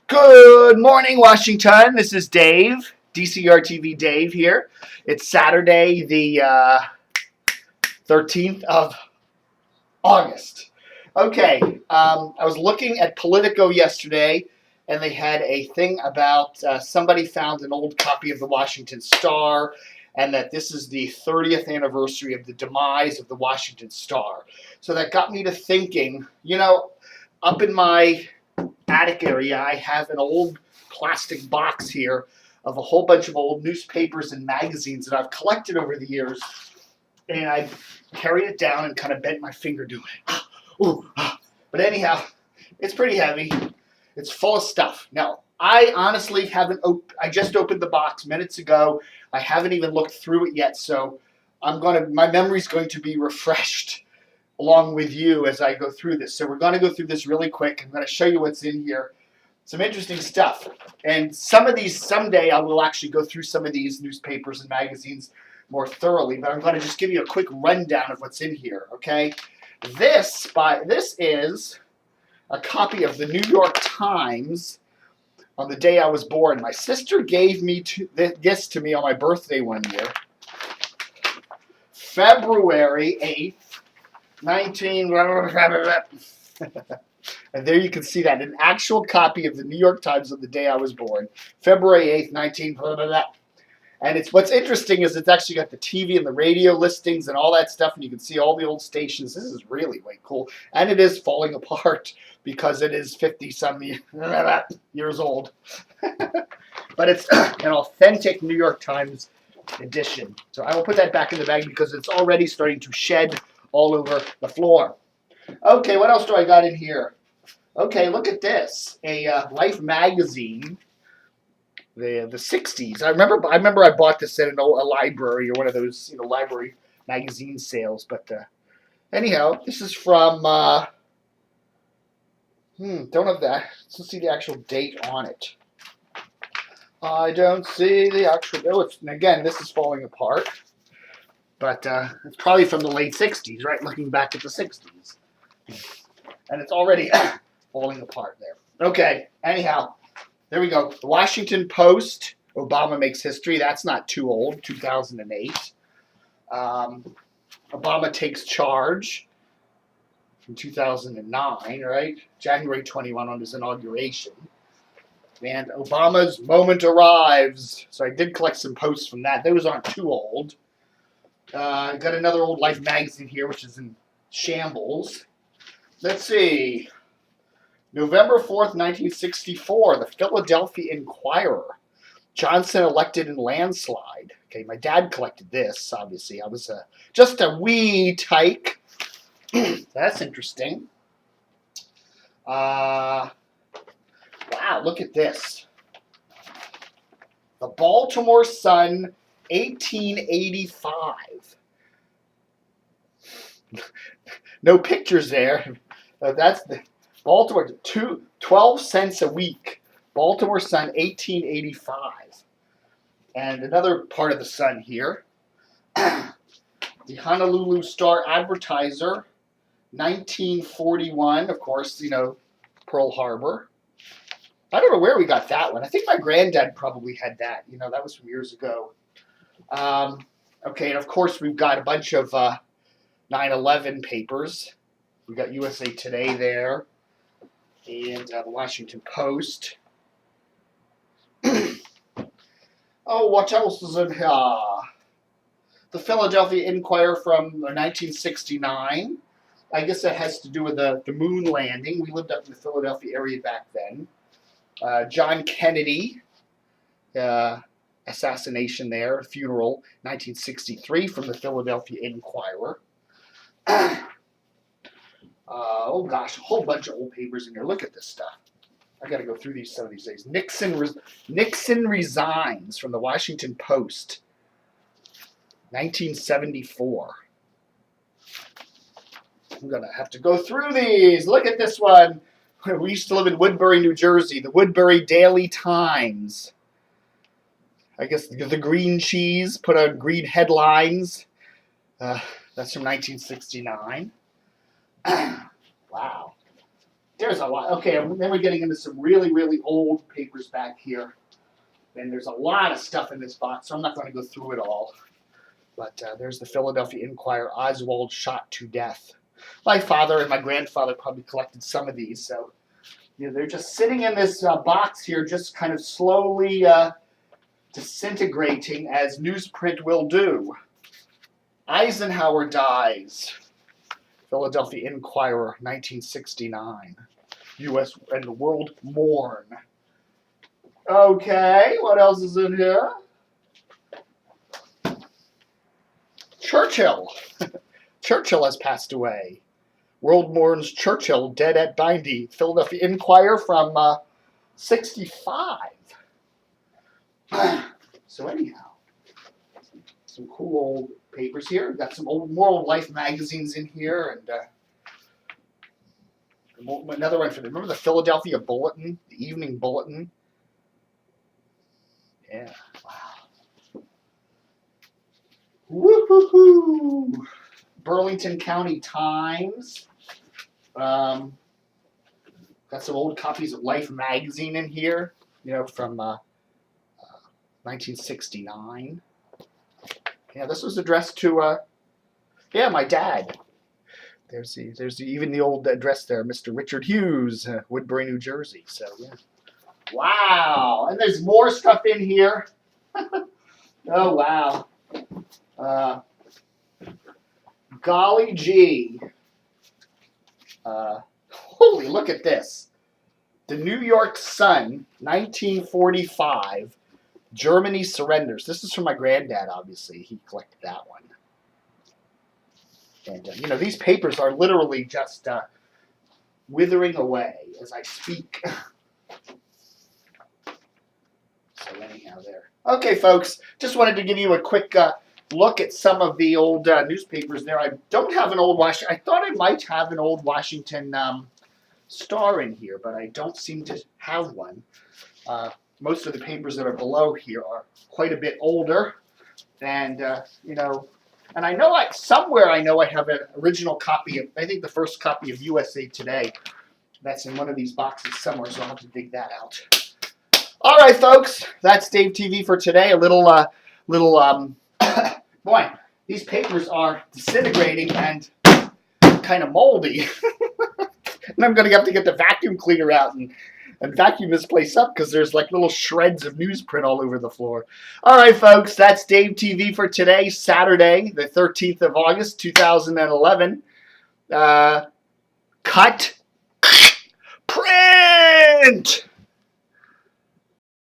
Good morning, Washington. This is Dave, DCR-TV Dave here. It's Saturday, the 13th of August. Okay, I was looking at Politico yesterday, and they had a thing about somebody found an old copy of the Washington Star, and that this is the 30th anniversary of the demise of the Washington Star. So that got me to thinking, up in my attic area, I have an old plastic box here of a whole bunch of old newspapers and magazines that I've collected over the years, and I carried it down and kind of bent my finger doing it. But anyhow, it's pretty heavy. It's full of stuff. Now, I honestly haven't. I just opened the box minutes ago. I haven't even looked through it yet, so my memory's going to be refreshed along with you as I go through this. So we're going to go through this really quick. I'm going to show you what's in here. Some interesting stuff. And some of these, someday I will actually go through some of these newspapers and magazines more thoroughly, but I'm going to just give you a quick rundown of what's in here, okay? This is a copy of the New York Times on the day I was born. My sister gave me this to me on my birthday one year. February 8th, 19... And there you can see that, an actual copy of the New York Times on the day I was born. February 8th, 19... And what's interesting is it's actually got the TV and the radio listings and all that stuff, and you can see all the old stations. This is really way cool. And it is falling apart because it is 50-some years old. But it's an authentic New York Times edition. So I will put that back in the bag because it's already starting to shed all over the floor. Okay, what else do I got in here? Okay, look at this. A Life magazine. The 60s. I remember I bought this at a library or one of those library magazine sales. But anyhow, this is from don't have that. Let's see the actual date on it. I don't see the actual. Oh, again, this is falling apart. But it's probably from the late 60s, right? Looking back at the 60s, and it's already falling apart there. Okay. Anyhow. There we go. The Washington Post, Obama makes history. That's not too old, 2008. Obama takes charge from 2009, right? January 21 on his inauguration. And Obama's moment arrives. So I did collect some posts from that. Those aren't too old. Got another old Life magazine here, which is in shambles. Let's see. November 4th, 1964, the Philadelphia Inquirer. Johnson elected in landslide. Okay, my dad collected this, obviously. I was just a wee tyke. That's interesting. Wow, look at this. The Baltimore Sun, 1885. No pictures there. That's the... Baltimore, 12 cents a week. Baltimore Sun, 1885. And another part of the Sun here. The Honolulu Star Advertiser, 1941. Of course, Pearl Harbor. I don't know where we got that one. I think my granddad probably had that. That was from years ago. Okay, and of course we've got a bunch of 9/11 papers. We've got USA Today there. And the Washington Post. Oh, what else is in here? The Philadelphia Inquirer from 1969. I guess that has to do with the moon landing. We lived up in the Philadelphia area back then. John Kennedy, assassination there, funeral, 1963 from the Philadelphia Inquirer. Oh gosh, a whole bunch of old papers in here. Look at this stuff. I got to go through some of these days. Nixon resigns from the Washington Post, 1974. I'm going to have to go through these. Look at this one. We used to live in Woodbury, New Jersey. The Woodbury Daily Times. I guess the green cheese put on green headlines. That's from 1969. Wow. There's a lot. Okay, and then we're getting into some really, really old papers back here. And there's a lot of stuff in this box, so I'm not going to go through it all. But there's the Philadelphia Inquirer, Oswald shot to death. My father and my grandfather probably collected some of these, so they're just sitting in this box here, just kind of slowly disintegrating as newsprint will do. Eisenhower dies. Philadelphia Inquirer, 1969. U.S. and the world mourn. Okay, what else is in here? Churchill. Churchill has passed away. World mourns Churchill, dead at 90. Philadelphia Inquirer from 65. So anyhow, some cool old papers here. We've got some more old Life magazines in here, and another one for remember the Philadelphia Bulletin, the Evening Bulletin. Yeah, wow. Woo-hoo-hoo. Burlington County Times. Got some old copies of Life magazine in here, from 1969. Yeah, this was addressed to, my dad. There's even the old address there, Mr. Richard Hughes, Woodbury, New Jersey. So, yeah. Wow. And there's more stuff in here. Oh, wow. Golly gee. Holy, look at this. The New York Sun, 1945, Germany surrenders. This is from my granddad, obviously. He collected that one. And, these papers are literally just withering away as I speak. So anyhow, there. Okay, folks, just wanted to give you a quick look at some of the old newspapers there. I don't have an old Washington. I thought I might have an old Washington Star in here, but I don't seem to have one. Most of the papers that are below here are quite a bit older, and and I know somewhere I know I have an original copy of, I think the first copy of USA Today. That's in one of these boxes somewhere, so I'll have to dig that out. All right, folks, that's Dave TV for today. A little boy, these papers are disintegrating and kind of moldy. And I'm going to have to get the vacuum cleaner out and vacuum this place up because there's like little shreds of newsprint all over the floor. All right, folks, that's Dave TV for today, Saturday, the 13th of August, 2011. Cut. Print!